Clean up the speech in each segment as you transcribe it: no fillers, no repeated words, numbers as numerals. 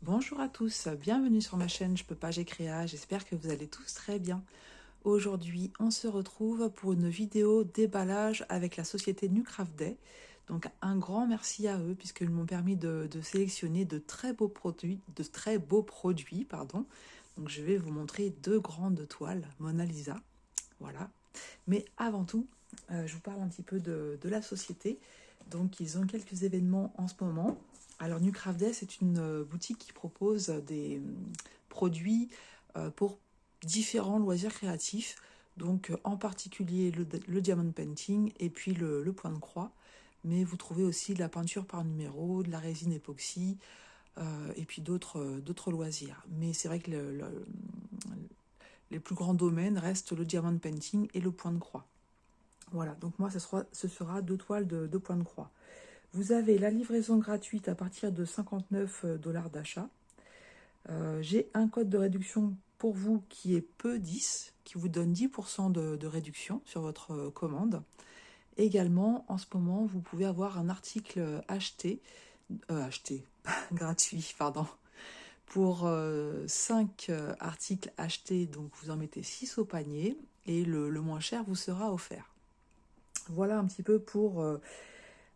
Bonjour à tous, bienvenue sur ma chaîne Je peux pas, j'ai créa, j'espère que vous allez tous très bien. Aujourd'hui, on se retrouve pour une vidéo déballage avec la société Nucraft Day. Donc un grand merci à eux puisqu'ils m'ont permis de sélectionner de très beaux produits, pardon. Donc je vais vous montrer deux grandes toiles Mona Lisa, voilà. Mais avant tout, je vous parle un petit peu de la société. Donc, ils ont quelques événements en ce moment. Alors, Nucraft Day, c'est une boutique qui propose des produits pour différents loisirs créatifs. Donc, en particulier le diamond painting et puis le point de croix. Mais vous trouvez aussi de la peinture par numéro, de la résine époxy et puis d'autres loisirs. Mais c'est vrai que les plus grands domaines restent le diamond painting et le point de croix. Voilà, donc moi, ce sera deux toiles de point de croix. Vous avez la livraison gratuite à partir de 59 $ d'achat. J'ai un code de réduction pour vous qui est PE10, qui vous donne 10% de réduction sur votre commande. Également, en ce moment, vous pouvez avoir un article gratuit, pardon, pour 5 articles achetés, donc vous en mettez 6 au panier, et le moins cher vous sera offert. Voilà un petit peu pour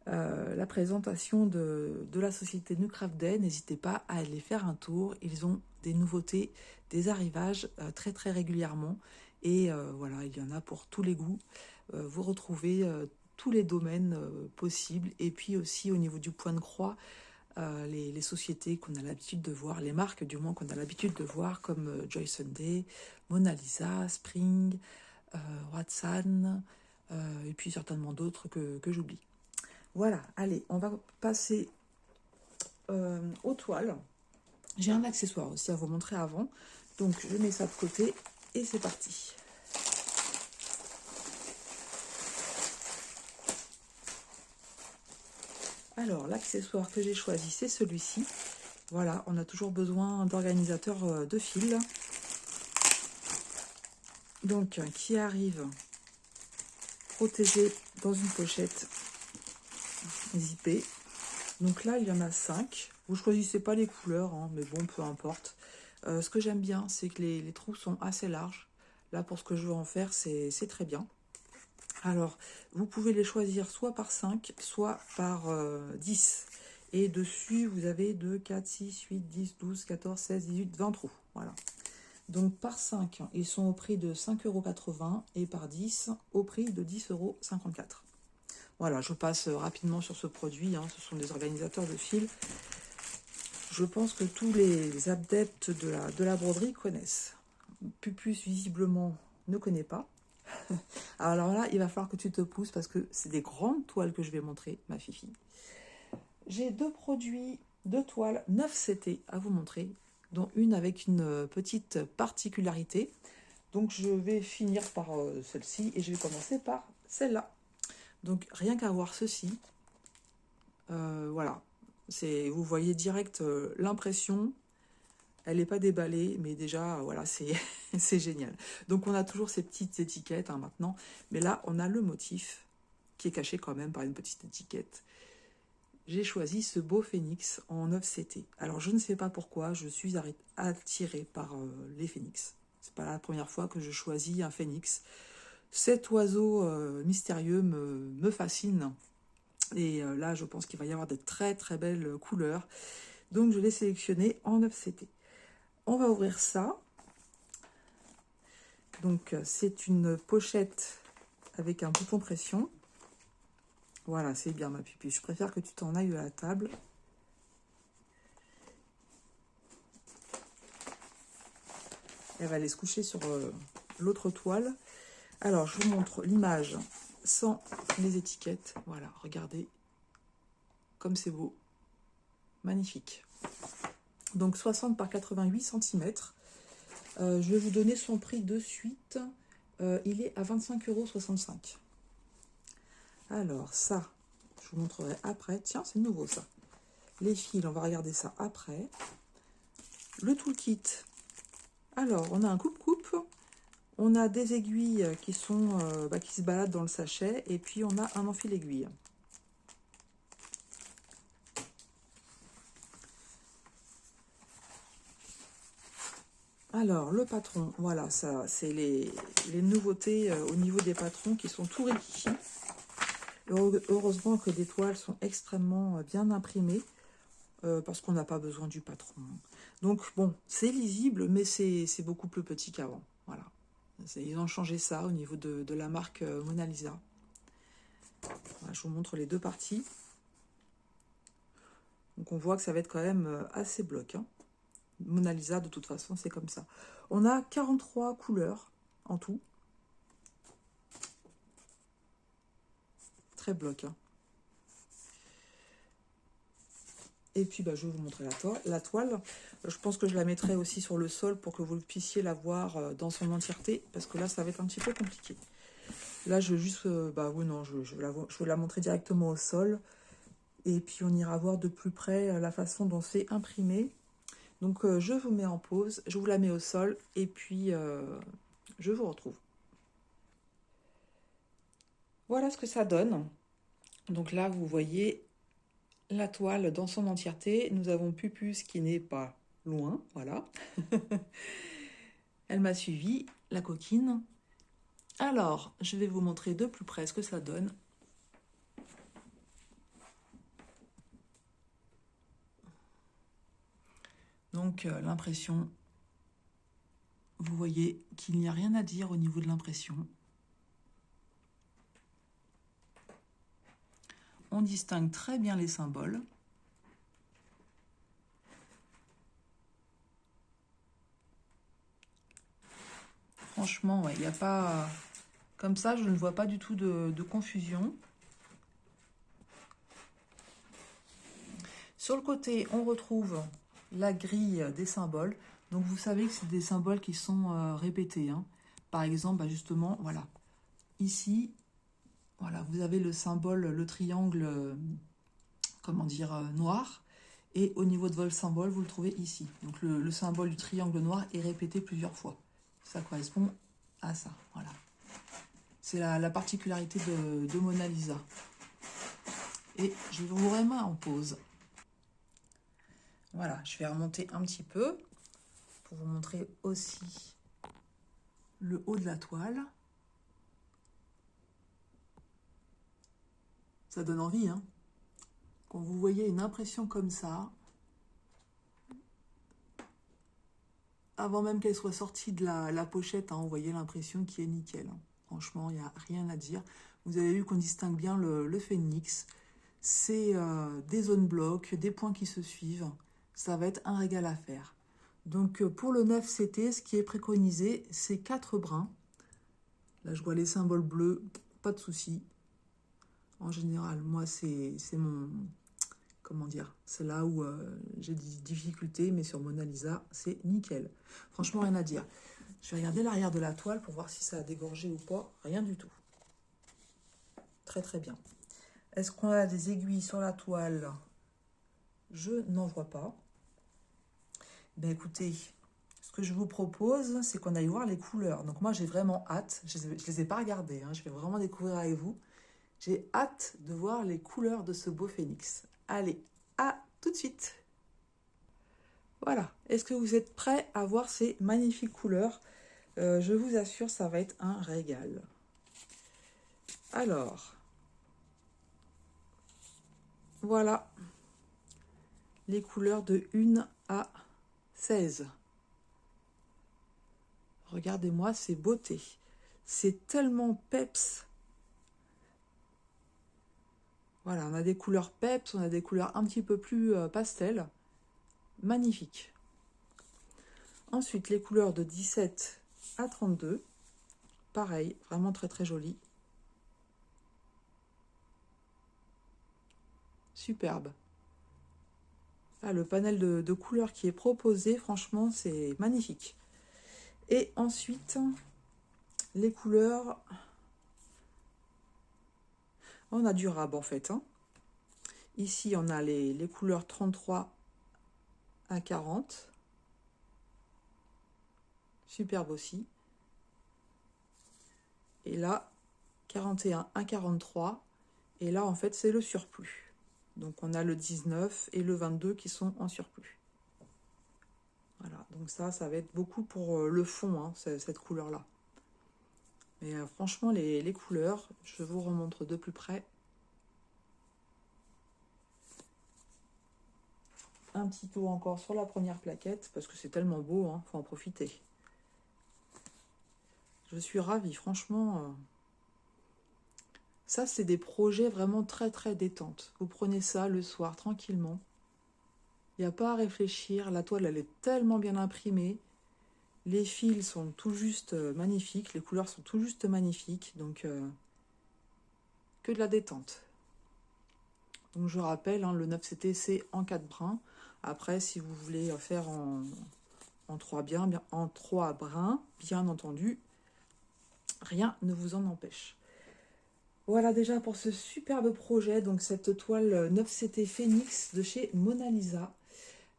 la présentation de la société Nucraft Day. N'hésitez pas à aller faire un tour. Ils ont des nouveautés, des arrivages très très régulièrement. Et voilà, il y en a pour tous les goûts. Vous retrouvez tous les domaines possibles. Et puis aussi au niveau du point de croix, les sociétés qu'on a l'habitude de voir, les marques du moins qu'on a l'habitude de voir, comme Joy Sunday, Mona Lisa, Spring, Watson, et puis certainement d'autres que j'oublie. Voilà, allez, on va passer aux toiles. J'ai un accessoire aussi à vous montrer avant. Donc, je mets ça de côté et c'est parti. Alors, l'accessoire que j'ai choisi, c'est celui-ci. Voilà, on a toujours besoin d'organisateurs de fil. Donc, qui arrive protégé dans une pochette zippée. Donc là, il y en a 5. Vous ne choisissez pas les couleurs, hein, mais bon, peu importe. Ce que j'aime bien, c'est que les trous sont assez larges. Là, pour ce que je veux en faire, c'est très bien. Alors, vous pouvez les choisir soit par 5, soit par 10. Et dessus, vous avez 2, 4, 6, 8, 10, 12, 14, 16, 18, 20 trous. Voilà. Donc, par 5, ils sont au prix de 5,80 € et par 10, au prix de 10,54 €. Voilà, je passe rapidement sur ce produit. Hein, ce sont des organisateurs de fil. Je pense que tous les adeptes de la broderie connaissent. Pupus, visiblement, ne connaît pas. Alors là, il va falloir que tu te pousses parce que c'est des grandes toiles que je vais montrer, ma fifi. J'ai deux toiles 9CT à vous montrer, dont une avec une petite particularité. Donc je vais finir par celle-ci et je vais commencer par celle-là. Donc rien qu'à voir ceci, voilà. Vous voyez direct l'impression. Elle n'est pas déballée, mais déjà, voilà, c'est génial. Donc, on a toujours ces petites étiquettes hein, maintenant. Mais là, on a le motif qui est caché quand même par une petite étiquette. J'ai choisi ce beau phénix en 9CT. Alors, je ne sais pas pourquoi, je suis attirée par les phénix. C'est pas la première fois que je choisis un phénix. Cet oiseau mystérieux me fascine. Et là, je pense qu'il va y avoir de très très belles couleurs. Donc, je l'ai sélectionné en 9CT. On va ouvrir ça. Donc, c'est une pochette avec un bouton pression. Voilà, c'est bien, ma pupille. Je préfère que tu t'en ailles de la table. Elle va aller se coucher sur l'autre toile. Alors, je vous montre l'image sans les étiquettes. Voilà, regardez comme c'est beau. Magnifique. Donc, 60 par 88 cm. Je vais vous donner son prix de suite. Il est à 25,65 €. Alors, ça, je vous montrerai après. Tiens, c'est nouveau, ça. Les fils, on va regarder ça après. Le toolkit. Alors, on a un coupe-coupe. On a des aiguilles qui qui se baladent dans le sachet. Et puis, on a un enfile-aiguille. Alors, le patron, voilà, ça, c'est les nouveautés au niveau des patrons qui sont tout réussis. Heureusement que les toiles sont extrêmement bien imprimées, parce qu'on n'a pas besoin du patron. Donc, bon, c'est lisible, mais c'est beaucoup plus petit qu'avant. Voilà. Ils ont changé ça au niveau de la marque Mona Lisa. Voilà, je vous montre les deux parties. Donc, on voit que ça va être quand même assez bloc, hein. Mona Lisa, de toute façon, c'est comme ça. On a 43 couleurs en tout. Très bloc, hein. Et puis, bah, je vais vous montrer la toile. Je pense que je la mettrai aussi sur le sol pour que vous puissiez la voir dans son entièreté. Parce que là, ça va être un petit peu compliqué. Là, je veux juste... bah oui, non, je vais la montrer directement au sol. Et puis, on ira voir de plus près la façon dont c'est imprimé. Donc, je vous mets en pause. Je vous la mets au sol. Et puis, je vous retrouve. Voilà ce que ça donne. Donc là, vous voyez la toile dans son entièreté. Nous avons Pupus qui n'est pas loin, voilà. Elle m'a suivi, la coquine. Alors, je vais vous montrer de plus près ce que ça donne. Donc, l'impression, vous voyez qu'il n'y a rien à dire au niveau de l'impression. On distingue très bien les symboles. Franchement, ouais, il n'y a pas... Comme ça, je ne vois pas du tout de confusion. Sur le côté, on retrouve la grille des symboles. Donc, vous savez que c'est des symboles qui sont répétés, hein. Par exemple, bah justement, voilà. Ici, voilà, vous avez le symbole, le triangle, comment dire, noir. Et au niveau de votre symbole, vous le trouvez ici. Donc, le symbole du triangle noir est répété plusieurs fois. Ça correspond à ça, voilà. C'est la particularité de Mona Lisa. Et je vous remets en pause. Voilà, je vais remonter un petit peu pour vous montrer aussi le haut de la toile. Ça donne envie, hein. Quand vous voyez une impression comme ça, avant même qu'elle soit sortie de la pochette, hein, vous voyez l'impression qui est nickel, hein. Franchement, il n'y a rien à dire. Vous avez vu qu'on distingue bien le phénix. C'est des zones blocs, des points qui se suivent. Ça va être un régal à faire. Donc, pour le 9CT, ce qui est préconisé, c'est 4 brins. Là, je vois les symboles bleus, pas de souci. En général, moi, c'est mon... Comment dire? C'est là où j'ai des difficultés, mais sur Mona Lisa, c'est nickel. Franchement, rien à dire. Je vais regarder l'arrière de la toile pour voir si ça a dégorgé ou pas. Rien du tout. Très, très bien. Est-ce qu'on a des aiguilles sur la toile? Je n'en vois pas. Ben écoutez, ce que je vous propose, c'est qu'on aille voir les couleurs. Donc moi, j'ai vraiment hâte. Je ne les ai pas regardées, hein. Je vais vraiment découvrir avec vous. J'ai hâte de voir les couleurs de ce beau phénix. Allez, à tout de suite. Voilà. Est-ce que vous êtes prêts à voir ces magnifiques couleurs? Je vous assure, ça va être un régal. Alors, voilà les couleurs de 1 à 16. Regardez-moi ces beautés. C'est tellement peps. Voilà, on a des couleurs peps, on a des couleurs un petit peu plus pastel. Magnifique. Ensuite, les couleurs de 17 à 32. Pareil, vraiment très très joli. Superbe. Là, le panel de couleurs qui est proposé, franchement, c'est magnifique. Et ensuite, les couleurs... On a du rab en fait, hein. Ici, on a les couleurs 33 à 40. Superbe aussi. Et là, 41 à 43. Et là, en fait, c'est le surplus. Donc, on a le 19 et le 22 qui sont en surplus. Voilà, donc Donc ça va être beaucoup pour le fond, hein, cette couleur-là. Mais franchement, les couleurs, je vous remontre de plus près. Un petit tour encore sur la première plaquette, parce que c'est tellement beau, hein, faut en profiter. Je suis ravie, franchement. Ça, c'est des projets vraiment très très détente. Vous prenez ça le soir, tranquillement. Il n'y a pas à réfléchir, la toile, elle est tellement bien imprimée. Les fils sont tout juste magnifiques, les couleurs sont tout juste magnifiques, donc que de la détente. Donc je rappelle, hein, le 9CT c'est en 4 brins. Après, si vous voulez faire en 3 brins, bien entendu, rien ne vous en empêche. Voilà déjà pour ce superbe projet, donc cette toile 9CT Phoenix de chez Mona Lisa.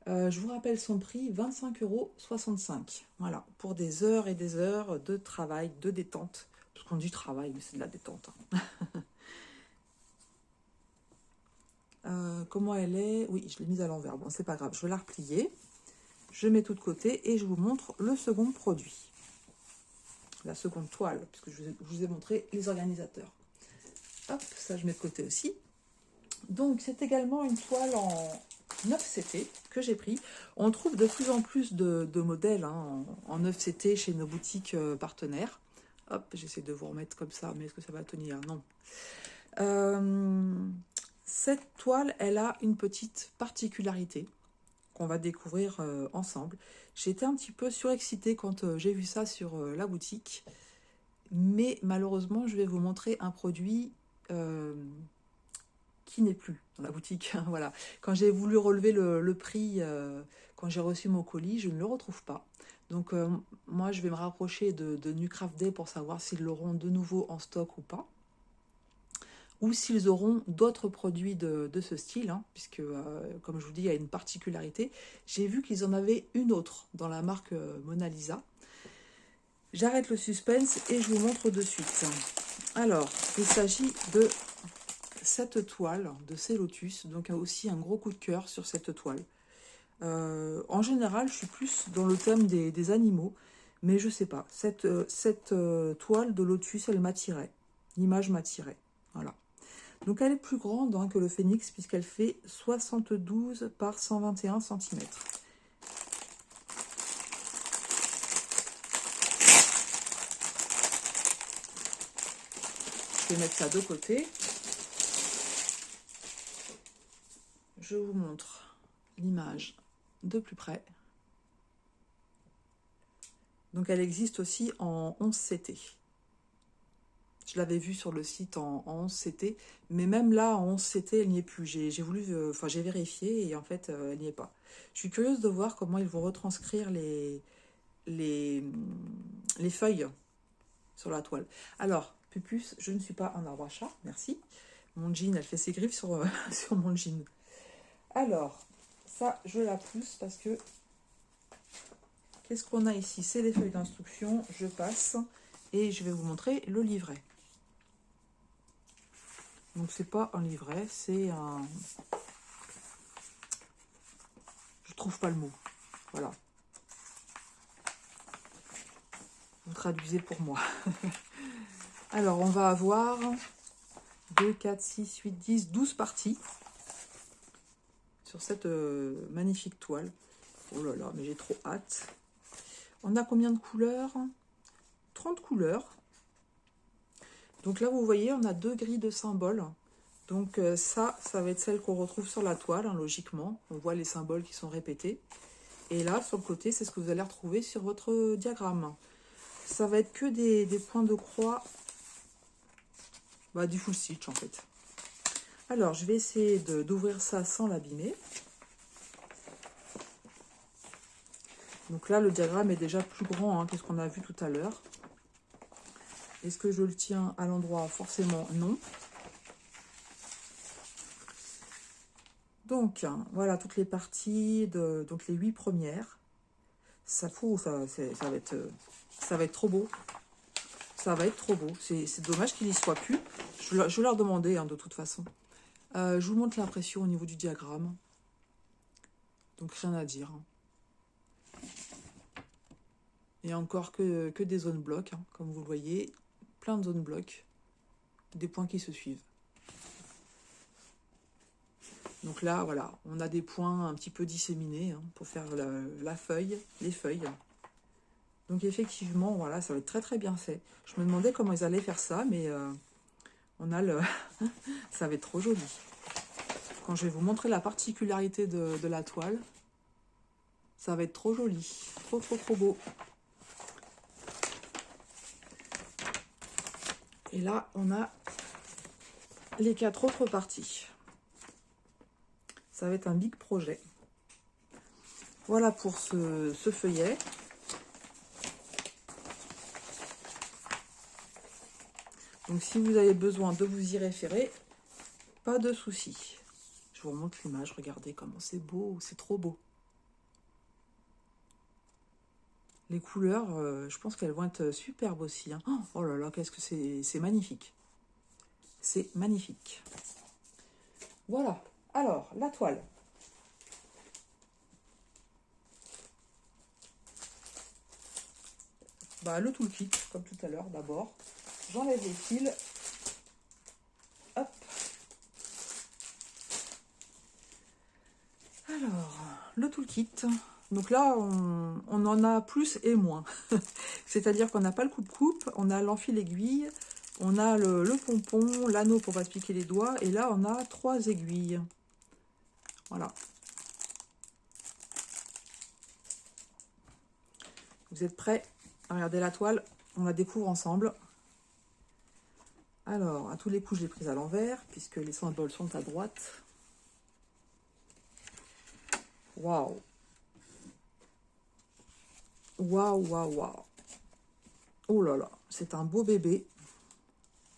Je vous rappelle son prix, 25,65 €. Voilà, pour des heures et des heures de travail, de détente. Parce qu'on dit travail, mais c'est de la détente. Comment elle est? Oui, je l'ai mise à l'envers. Bon, c'est pas grave, je vais la replier. Je mets tout de côté et je vous montre le second produit. La seconde toile, puisque je vous ai montré les organisateurs. Hop, ça je mets de côté aussi. Donc, c'est également une toile en 9CT que j'ai pris. On trouve de plus en plus de modèles hein, en 9CT chez nos boutiques partenaires. Hop, j'essaie de vous remettre comme ça, mais est-ce que ça va tenir? Non. Cette toile, elle a une petite particularité qu'on va découvrir ensemble. J'étais un petit peu surexcitée quand j'ai vu ça sur la boutique. Mais malheureusement, je vais vous montrer un produit qui n'est plus dans la boutique. Voilà. Quand j'ai voulu relever le prix, quand j'ai reçu mon colis, je ne le retrouve pas. Donc moi, je vais me rapprocher de New Craft Day pour savoir s'ils l'auront de nouveau en stock ou pas. Ou s'ils auront d'autres produits de ce style, hein, puisque, comme je vous dis, il y a une particularité. J'ai vu qu'ils en avaient une autre dans la marque Mona Lisa. J'arrête le suspense et je vous montre de suite. Alors, il s'agit de cette toile de Celotus, donc aussi un gros coup de cœur sur cette toile. En général, je suis plus dans le thème des animaux, mais je sais pas. Cette toile de lotus, elle m'attirait. L'image m'attirait. Voilà. Donc elle est plus grande hein, que le Phoenix, puisqu'elle fait 72 par 121 cm. Je vais mettre ça de côté. Je vous montre l'image de plus près. Donc elle existe aussi en 11CT. Je l'avais vue sur le site en 11CT, mais même là en 11CT, elle n'y est plus. J'ai vérifié et en fait, elle n'y est pas. Je suis curieuse de voir comment ils vont retranscrire les feuilles sur la toile. Alors, Pupus, je ne suis pas un arbre à chat, merci. Mon jean, elle fait ses griffes sur, sur mon jean. Alors, ça, je la pousse parce que... Qu'est-ce qu'on a ici? C'est les feuilles d'instruction. Je passe et je vais vous montrer le livret. Donc, c'est pas un livret, c'est un... Je trouve pas le mot. Voilà. Vous traduisez pour moi. Alors, on va avoir 2, 4, 6, 8, 10, 12 parties sur cette magnifique toile. Oh là là, mais j'ai trop hâte. On a combien de couleurs? 30 couleurs. Donc là, vous voyez, on a 2 grilles de symboles. Donc ça va être celle qu'on retrouve sur la toile, hein, logiquement. On voit les symboles qui sont répétés. Et là, sur le côté, c'est ce que vous allez retrouver sur votre diagramme. Ça va être que des points de croix, du full stitch en fait. Alors, je vais essayer d'ouvrir ça sans l'abîmer. Donc là, le diagramme est déjà plus grand hein, que ce qu'on a vu tout à l'heure. Est-ce que je le tiens à l'endroit? Forcément, non. Donc, voilà toutes les parties, donc les 8 premières. Ça va être trop beau. Ça va être trop beau. C'est dommage qu'il n'y soit plus. Je vais leur demander hein, de toute façon. Je vous montre l'impression au niveau du diagramme. Donc, rien à dire. Hein. Et encore que des zones blocs, hein, comme vous le voyez, plein de zones blocs, des points qui se suivent. Donc là, voilà, on a des points un petit peu disséminés hein, pour faire la feuille, les feuilles. Donc effectivement, voilà, ça va être très très bien fait. Je me demandais comment ils allaient faire ça, mais on a le... ça va être trop joli. Quand je vais vous montrer la particularité de la toile, ça va être trop joli. Trop trop trop beau. Et là, on a les 4 autres parties. Ça va être un big projet. Voilà pour ce feuillet. Donc si vous avez besoin de vous y référer, pas de souci. Je vous remontre l'image, regardez comment c'est beau, c'est trop beau. Les couleurs, je pense qu'elles vont être superbes aussi. Hein. Oh là là, qu'est-ce que c'est magnifique. C'est magnifique. Voilà. Alors, la toile. Bah, le toolkit, comme tout à l'heure, d'abord. J'enlève les fils. Hop. Alors, le toolkit. Donc là, on en a plus et moins. C'est-à-dire qu'on n'a pas le coupe-coupe, on a l'enfil-aiguille, on a le pompon, l'anneau pour pas se piquer les doigts, et là, on a 3 aiguilles. Voilà. Vous êtes prêts à regarder la toile? On la découvre ensemble. Alors, à tous les coups, je l'ai prise à l'envers, puisque les symboles sont à droite. Waouh! Waouh, waouh, waouh! Oh là là, c'est un beau bébé.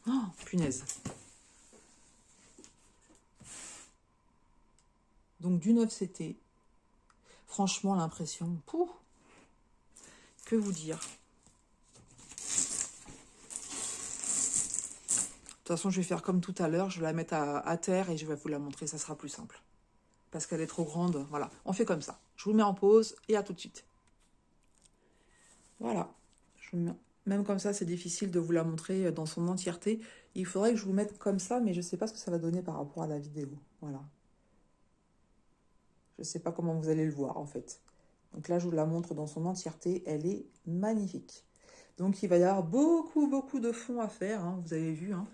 Oh, punaise! Donc, du 9CT. Franchement, l'impression... Que vous dire? De toute façon, je vais faire comme tout à l'heure. Je vais la mettre à terre et je vais vous la montrer. Ça sera plus simple. Parce qu'elle est trop grande. Voilà, on fait comme ça. Je vous mets en pause et à tout de suite. Voilà. Même comme ça, c'est difficile de vous la montrer dans son entièreté. Il faudrait que je vous mette comme ça, mais je ne sais pas ce que ça va donner par rapport à la vidéo. Voilà. Je ne sais pas comment vous allez le voir, en fait. Donc là, je vous la montre dans son entièreté. Elle est magnifique. Donc, il va y avoir beaucoup, beaucoup de fond à faire. Hein, vous avez vu, hein.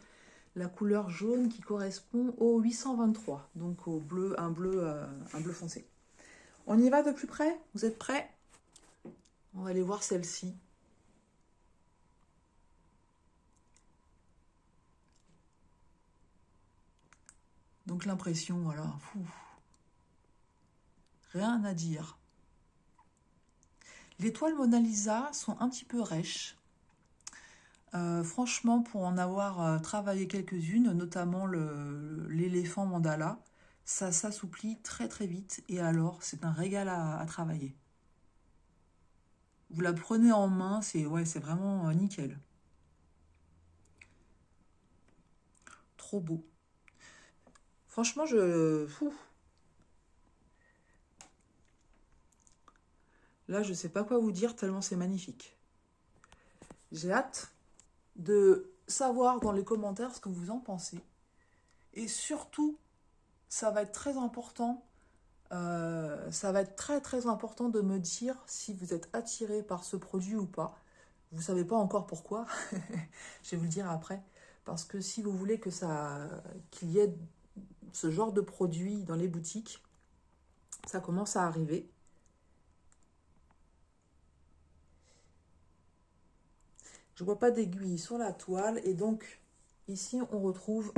La couleur jaune qui correspond au 823, donc au bleu, un bleu foncé. On y va de plus près? Vous êtes prêts? On va aller voir celle-ci. Donc l'impression, voilà, rien à dire. Les toiles Mona Lisa sont un petit peu rêches. Franchement, pour en avoir travaillé quelques-unes, notamment l'éléphant mandala, ça s'assouplit très très vite et alors c'est un régal à travailler. Vous la prenez en main, c'est vraiment nickel. Trop beau. Franchement, là, je sais pas quoi vous dire tellement c'est magnifique. J'ai hâte de savoir dans les commentaires ce que vous en pensez. Et surtout, ça va être très important, très important de me dire si vous êtes attiré par ce produit ou pas. Vous ne savez pas encore pourquoi, je vais vous le dire après. Parce que si vous voulez qu'il y ait ce genre de produit dans les boutiques, ça commence à arriver. Je vois pas d'aiguille sur la toile et donc ici on retrouve,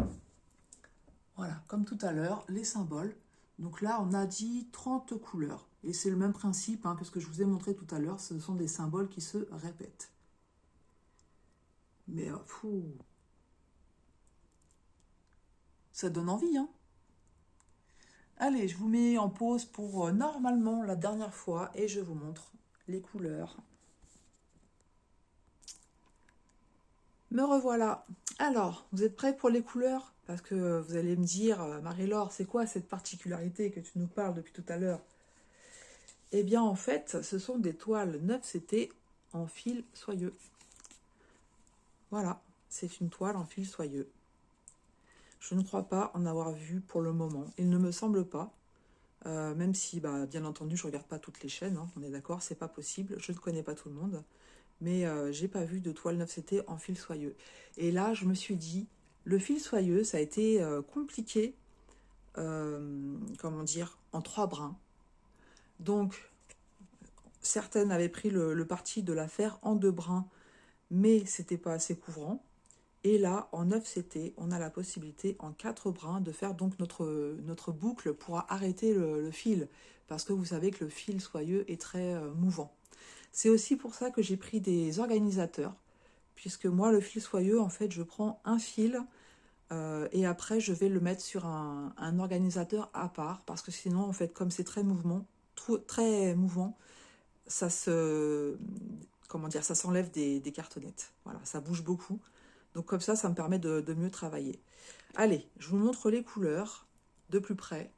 voilà, comme tout à l'heure, les symboles. Donc là on a dit 30 couleurs et c'est le même principe hein, que ce que je vous ai montré tout à l'heure, ce sont des symboles qui se répètent. Mais ça donne envie hein. Allez, je vous mets en pause pour normalement la dernière fois et je vous montre les couleurs. Me revoilà. Alors, vous êtes prêts pour les couleurs? Parce que vous allez me dire, Marie-Laure, c'est quoi cette particularité que tu nous parles depuis tout à l'heure? Eh bien, en fait, ce sont des toiles 9CT en fil soyeux. Voilà, c'est une toile en fil soyeux. Je ne crois pas en avoir vu pour le moment. Il ne me semble pas. Même si, bah, bien entendu, je ne regarde pas toutes les chaînes, hein, on est d'accord, c'est pas possible. Je ne connais pas tout le monde. Mais j'ai pas vu de toile 9CT en fil soyeux. Et là, je me suis dit, le fil soyeux, ça a été compliqué, comment dire, en 3 brins. Donc, certaines avaient pris le parti de la faire en 2 brins, mais c'était pas assez couvrant. Et là, en 9CT, on a la possibilité en 4 brins de faire donc notre boucle pour arrêter le fil. Parce que vous savez que le fil soyeux est très mouvant. C'est aussi pour ça que j'ai pris des organisateurs. Puisque moi, le fil soyeux, en fait, je prends un fil et après, je vais le mettre sur un organisateur à part. Parce que sinon, en fait, comme c'est très mouvant, ça se... Comment dire, ça s'enlève des cartonnettes. Voilà, ça bouge beaucoup. Donc comme ça me permet de mieux travailler. Allez, je vous montre les couleurs de plus près.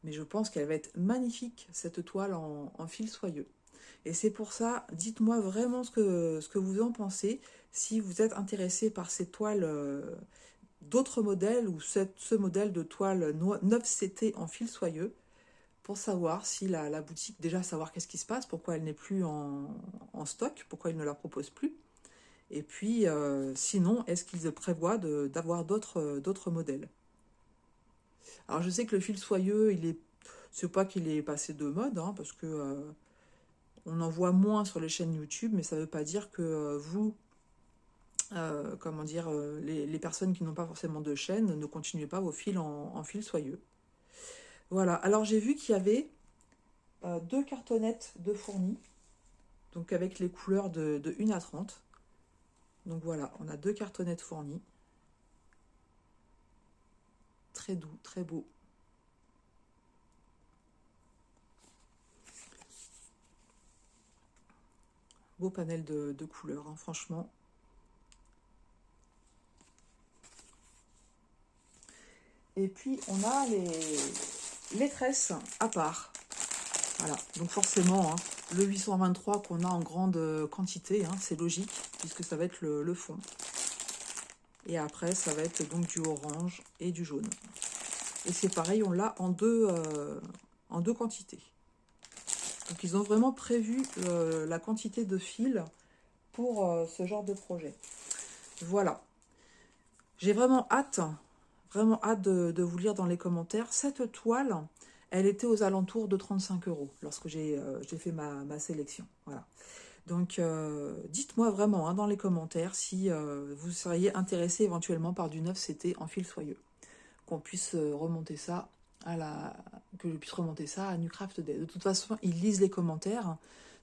Mais je pense qu'elle va être magnifique, cette toile en fil soyeux. Et c'est pour ça, dites-moi vraiment ce que vous en pensez. Si vous êtes intéressé par ces toiles, d'autres modèles, ou ce modèle de toile 9CT en fil soyeux, pour savoir si la boutique, déjà savoir qu'est-ce qui se passe, pourquoi elle n'est plus en stock, pourquoi ils ne la proposent plus. Et puis, sinon, est-ce qu'ils prévoient d'avoir d'autres modèles? Alors, je sais que le fil soyeux, c'est pas qu'il est passé de mode, hein, parce que on en voit moins sur les chaînes YouTube, mais ça ne veut pas dire que vous, comment dire, les personnes qui n'ont pas forcément de chaîne, ne continuez pas vos fils en fil soyeux. Voilà. Alors, j'ai vu qu'il y avait 2 cartonnettes de fournis, donc avec les couleurs de 1 à 30. Donc voilà, on a 2 cartonnettes fournies. Très doux, très beau. Beau panel de couleurs, hein, franchement. Et puis, on a les tresses à part. Voilà, donc forcément, hein, le 823 qu'on a en grande quantité, hein, c'est logique, puisque ça va être le fond. Et après, ça va être donc du orange et du jaune. Et c'est pareil, on l'a en deux quantités. Donc, ils ont vraiment prévu la quantité de fils pour ce genre de projet. Voilà. J'ai vraiment hâte de vous lire dans les commentaires. Cette toile, elle était aux alentours de 35 € lorsque j'ai fait ma sélection. Voilà. Donc, dites-moi vraiment hein, dans les commentaires si vous seriez intéressé éventuellement par du 9CT en fil soyeux. Qu'on puisse remonter ça que je puisse remonter ça à Nucraft Day. De toute façon, ils lisent les commentaires,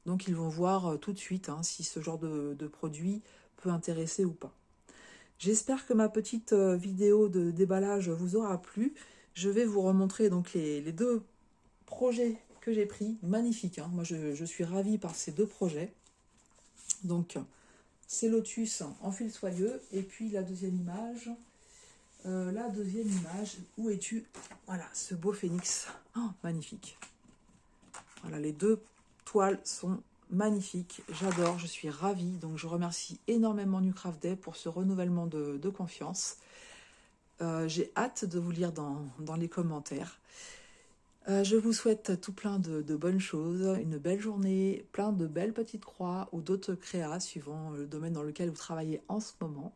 donc ils vont voir tout de suite hein, si ce genre de produit peut intéresser ou pas. J'espère que ma petite vidéo de déballage vous aura plu. Je vais vous remontrer donc les 2 projets que j'ai pris. Magnifiques, hein. Moi je suis ravie par ces 2 projets. Donc c'est Lotus en fil soyeux. Et puis la deuxième image. Où es-tu? Voilà, ce beau phénix. Oh, magnifique. Voilà, les 2 toiles sont magnifique, j'adore, je suis ravie. Donc je remercie énormément Nucraft Day pour ce renouvellement de confiance. J'ai hâte de vous lire dans les commentaires. Je vous souhaite tout plein de bonnes choses, une belle journée, plein de belles petites croix ou d'autres créas suivant le domaine dans lequel vous travaillez en ce moment.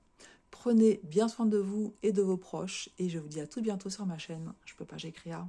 Prenez bien soin de vous et de vos proches et je vous dis à tout bientôt sur ma chaîne. Je peux pas, j'ai créa.